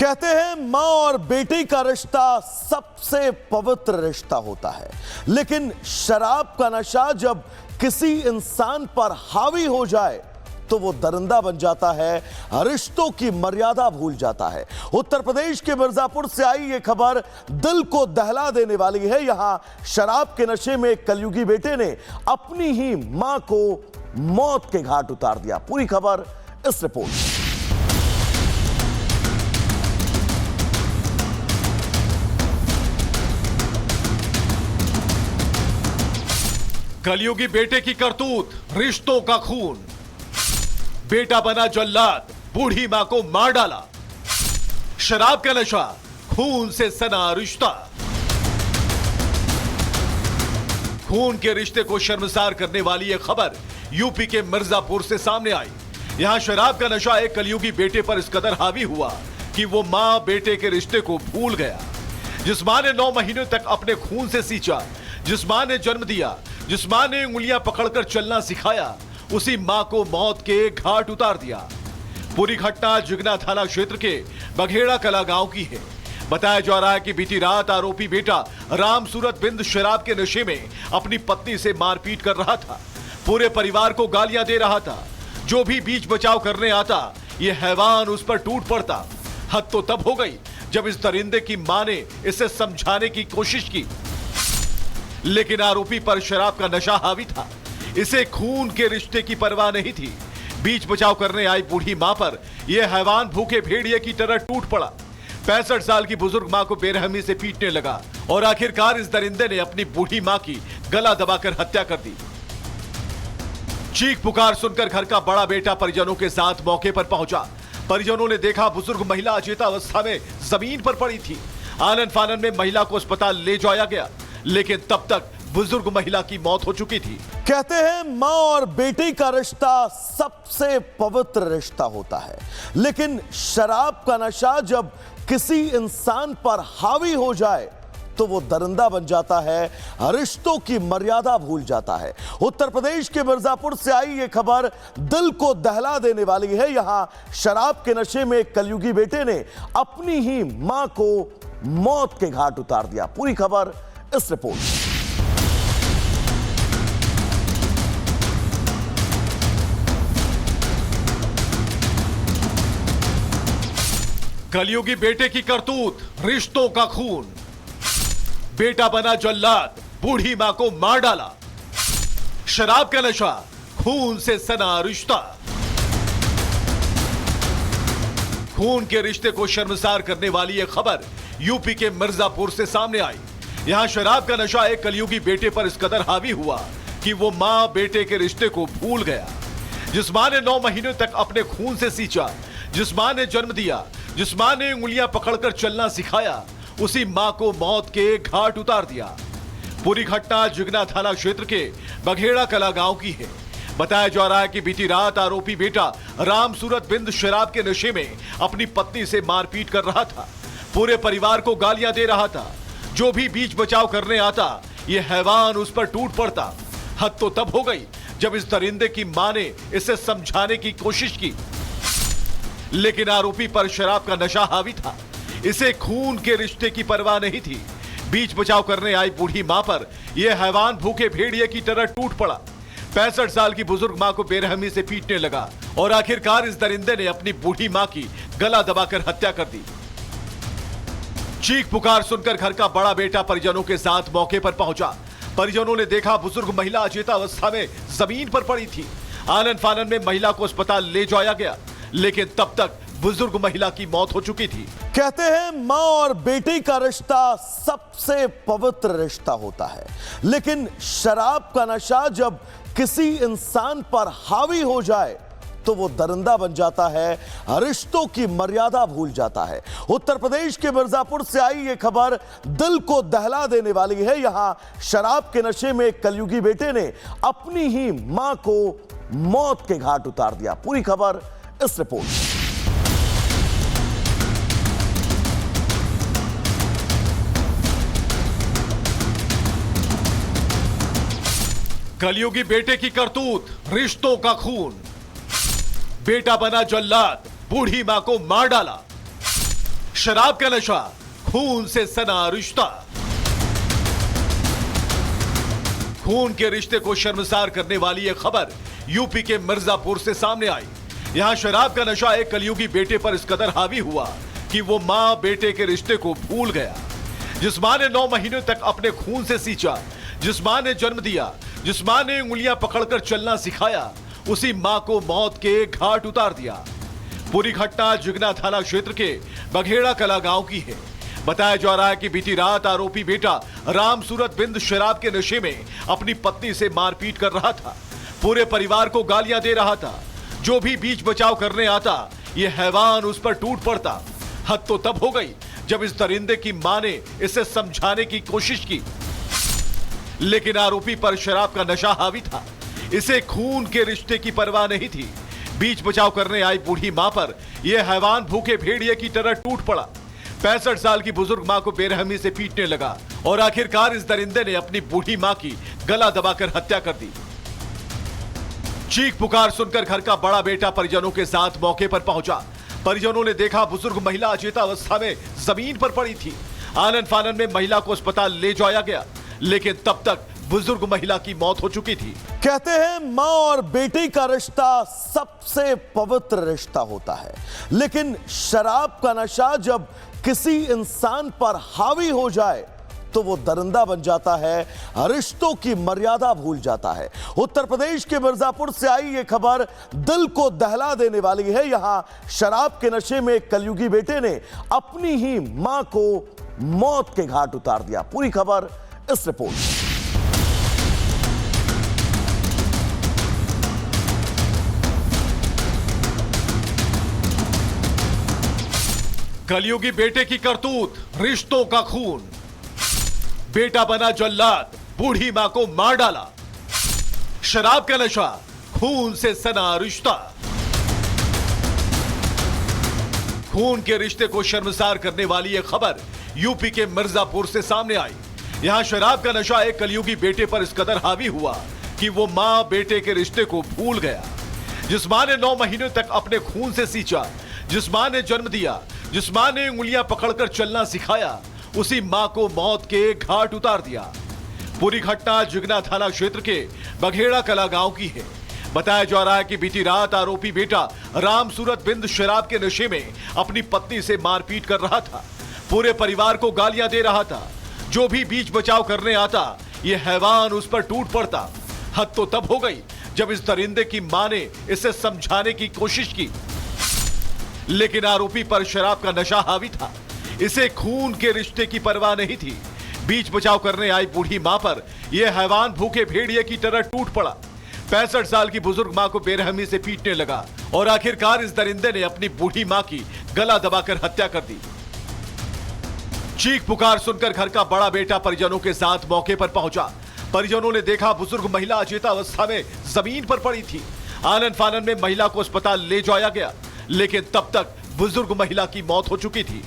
कहते हैं मां और बेटी का रिश्ता सबसे पवित्र रिश्ता होता है, लेकिन शराब का नशा जब किसी इंसान पर हावी हो जाए तो वो दरिंदा बन जाता है, रिश्तों की मर्यादा भूल जाता है। उत्तर प्रदेश के मिर्जापुर से आई ये खबर दिल को दहला देने वाली है। यहां शराब के नशे में एक कलयुगी बेटे ने अपनी ही मां को मौत के घाट उतार दिया। पूरी खबर इस रिपोर्ट। कलयुगी बेटे की करतूत, रिश्तों का खून। बेटा बना जल्लाद, बूढ़ी मां को मार डाला। शराब का नशा, खून से सना रिश्ता। खून के रिश्ते को शर्मसार करने वाली यह खबर यूपी के मिर्जापुर से सामने आई। यहां शराब का नशा एक कलयुगी बेटे पर इस कदर हावी हुआ कि वो मां बेटे के रिश्ते को भूल गया। जिस मां ने 9 महीनों तक अपने खून से सींचा, जिस मां ने जन्म दिया, जिस मां ने उंगलियां पकड़कर चलना सिखाया, उसी मां को मौत के घाट उतार दिया। पूरी घटना जुगना थाना क्षेत्र के बघेड़ा कला गांव की है। बताया जा रहा है कि बीती रात आरोपी बेटा राम सूरत बिंद शराब के नशे में अपनी पत्नी से मारपीट कर रहा था। पूरे परिवार को गालियां दे रहा था। जो भी बीच बचाव करने आता, यह हैवान उस पर टूट पड़ता। हद तो तब हो गई जब इस दरिंदे की मां ने इसे समझाने की कोशिश की, लेकिन आरोपी पर शराब का नशा हावी था। इसे खून के रिश्ते की परवाह नहीं थी। बीच बचाव करने आई बूढ़ी मां पर यह हैवान भूखे भेड़िए की तरह टूट पड़ा। 65 साल की बुजुर्ग मां को बेरहमी से पीटने लगा और आखिरकार इस दरिंदे ने अपनी बूढ़ी मां की गला दबाकर हत्या कर दी। चीख पुकार सुनकर घर का बड़ा बेटा परिजनों के साथ मौके पर पहुंचा। परिजनों ने देखा बुजुर्ग महिला अचेतावस्था में जमीन पर पड़ी थी। आनन फानन में महिला को अस्पताल ले जाया गया, लेकिन तब तक बुजुर्ग महिला की मौत हो चुकी थी। कहते हैं मां और बेटी का रिश्ता सबसे पवित्र रिश्ता होता है, लेकिन शराब का नशा जब किसी इंसान पर हावी हो जाए तो वो दरिंदा बन जाता है, रिश्तों की मर्यादा भूल जाता है। उत्तर प्रदेश के मिर्जापुर से आई ये खबर दिल को दहला देने वाली है। यहां शराब के नशे में एक कलयुगी बेटे ने अपनी ही मां को मौत के घाट उतार दिया। पूरी खबर इस रिपोर्ट। कलयुगी बेटे की करतूत, रिश्तों का खून। बेटा बना जल्लाद, बूढ़ी मां को मार डाला। शराब का नशा, खून से सना रिश्ता। खून के रिश्ते को शर्मसार करने वाली यह खबर यूपी के मिर्जापुर से सामने आई। यहां शराब का नशा एक कलयुगी बेटे पर इस कदर हावी हुआ कि वो मां बेटे के रिश्ते को भूल गया। जिस मां ने 9 महीनों तक अपने खून से सींचा, जिस मां ने जन्म दिया, जिस मां ने उंगलियां पकड़कर चलना सिखाया, उसी मां को मौत के घाट उतार दिया। पूरी घटना जुगना थाना क्षेत्र के बघेड़ा कला गांव की है। बताया जा रहा है कि बीती रात आरोपी बेटा राम सूरत बिंद शराब के नशे में अपनी पत्नी से मारपीट कर रहा था। पूरे परिवार को गालियां दे रहा था। जो भी बीच बचाव करने आता, यह हैवान उस पर टूट पड़ता। हद तो तब हो गई जब इस दरिंदे की मां ने इसे समझाने की कोशिश की, लेकिन आरोपी पर शराब का नशा हावी था। इसे खून के रिश्ते की परवाह नहीं थी। बीच बचाव करने आई बूढ़ी मां पर यह हैवान भूखे भेड़िए की तरह टूट पड़ा। 65 साल की बुजुर्ग मां को बेरहमी से पीटने लगा और आखिरकार इस दरिंदे ने अपनी बूढ़ी मां की गला दबाकर हत्या कर दी। चीख पुकार सुनकर घर का बड़ा बेटा परिजनों के साथ मौके पर पहुंचा। परिजनों ने देखा बुजुर्ग महिला अचेतावस्था में जमीन पर पड़ी थी। आनन फानन में महिला को अस्पताल ले जाया गया, लेकिन तब तक बुजुर्ग महिला की मौत हो चुकी थी। कहते हैं मां और बेटी का रिश्ता सबसे पवित्र रिश्ता होता है, लेकिन शराब का नशा जब किसी इंसान पर हावी हो जाए तो वो दरिंदा बन जाता है, रिश्तों की मर्यादा भूल जाता है। उत्तर प्रदेश के मिर्जापुर से आई ये खबर दिल को दहला देने वाली है। यहां शराब के नशे में एक कलयुगी बेटे ने अपनी ही मां को मौत के घाट उतार दिया। पूरी खबर इस रिपोर्ट। कलयुगी बेटे की करतूत, रिश्तों का खून। बेटा बना जल्लाद, बूढ़ी मां को मार डाला। शराब का नशा, खून से सना रिश्ता। खून के रिश्ते को शर्मसार करने वाली यह खबर यूपी के मिर्जापुर से सामने आई। यहां शराब का नशा एक कलयुगी बेटे पर इस कदर हावी हुआ कि वो मां बेटे के रिश्ते को भूल गया। जिस मां ने 9 महीने तक अपने खून से सींचा, जिस मां ने जन्म दिया, जिस मां ने उंगलियां पकड़कर चलना सिखाया, उसी मां को मौत के घाट उतार दिया। पूरी घटना जुगना थाना क्षेत्र के बघेड़ा कला गांव की है। बताया जा रहा है कि बीती रात आरोपी बेटा राम सूरत बिंद शराब के नशे में अपनी पत्नी से मारपीट कर रहा था। पूरे परिवार को गालियां दे रहा था। जो भी बीच बचाव करने आता, यह हैवान उस पर टूट पड़ता। हद तो तब हो गई जब इस दरिंदे की मां ने इसे समझाने की कोशिश की, लेकिन आरोपी पर शराब का नशा हावी था। इसे खून के रिश्ते की परवाह नहीं थी। बीच बचाव करने आई बूढ़ी मां पर यह हैवान भूखे भेड़िए की तरह टूट पड़ा। 65 साल की बुजुर्ग मां को बेरहमी से पीटने लगा और आखिरकार इस दरिंदे ने अपनी बूढ़ी मां की गला दबाकर हत्या कर दी। चीख पुकार सुनकर घर का बड़ा बेटा परिजनों के साथ मौके पर पहुंचा। परिजनों ने देखा बुजुर्ग महिला अचेतावस्था में जमीन पर पड़ी थी। आनन फानन में महिला को अस्पताल ले जाया गया, लेकिन तब तक बुजुर्ग महिला की मौत हो चुकी थी। कहते हैं मां और बेटी का रिश्ता सबसे पवित्र रिश्ता होता है, लेकिन शराब का नशा जब किसी इंसान पर हावी हो जाए तो वो दरिंदा बन जाता है, रिश्तों की मर्यादा भूल जाता है। उत्तर प्रदेश के मिर्जापुर से आई ये खबर दिल को दहला देने वाली है। यहां शराब के नशे में एक कलयुगी बेटे ने अपनी ही मां को मौत के घाट उतार दिया। पूरी खबर इस रिपोर्ट में। कलयुगी बेटे की करतूत, रिश्तों का खून। बेटा बना जल्लाद, बूढ़ी मां को मार डाला। शराब का नशा, खून से सना रिश्ता। खून के रिश्ते को शर्मसार करने वाली यह खबर यूपी के मिर्जापुर से सामने आई। यहां शराब का नशा एक कलयुगी बेटे पर इस कदर हावी हुआ कि वो मां बेटे के रिश्ते को भूल गया। जिस मां ने 9 महीने तक अपने खून से सींचा, जिस मां ने जन्म दिया, जिस मां ने उंगलियां पकड़कर चलना सिखाया, उसी मां को मौत के घाट उतार दिया। पूरी घटना जुगना थाना क्षेत्र के बघेड़ा कला गांव की है। बताया जा रहा है कि बीती रात आरोपी बेटा राम सूरत बिंद शराब के नशे में अपनी पत्नी से मारपीट कर रहा था। पूरे परिवार को गालियां दे रहा था। जो भी बीच बचाव करने आता, यह हैवान उस पर टूट पड़ता। हद तो तब हो गई जब इस दरिंदे की मां ने इसे समझाने की कोशिश की, लेकिन आरोपी पर शराब का नशा हावी था। इसे खून के रिश्ते की परवाह नहीं थी। बीच बचाव करने आई बूढ़ी मां पर यह हैवान भूखे भेड़िए की तरह टूट पड़ा। 65 साल की बुजुर्ग मां को बेरहमी से पीटने लगा और आखिरकार इस दरिंदे ने अपनी बूढ़ी मां की गला दबाकर हत्या कर दी। चीख पुकार सुनकर घर का बड़ा बेटा परिजनों के साथ मौके पर पहुंचा। परिजनों ने देखा बुजुर्ग महिला अचेतावस्था में जमीन पर पड़ी थी। आनन फानन में महिला को अस्पताल ले जाया गया, लेकिन तब तक बुजुर्ग महिला की मौत हो चुकी थी।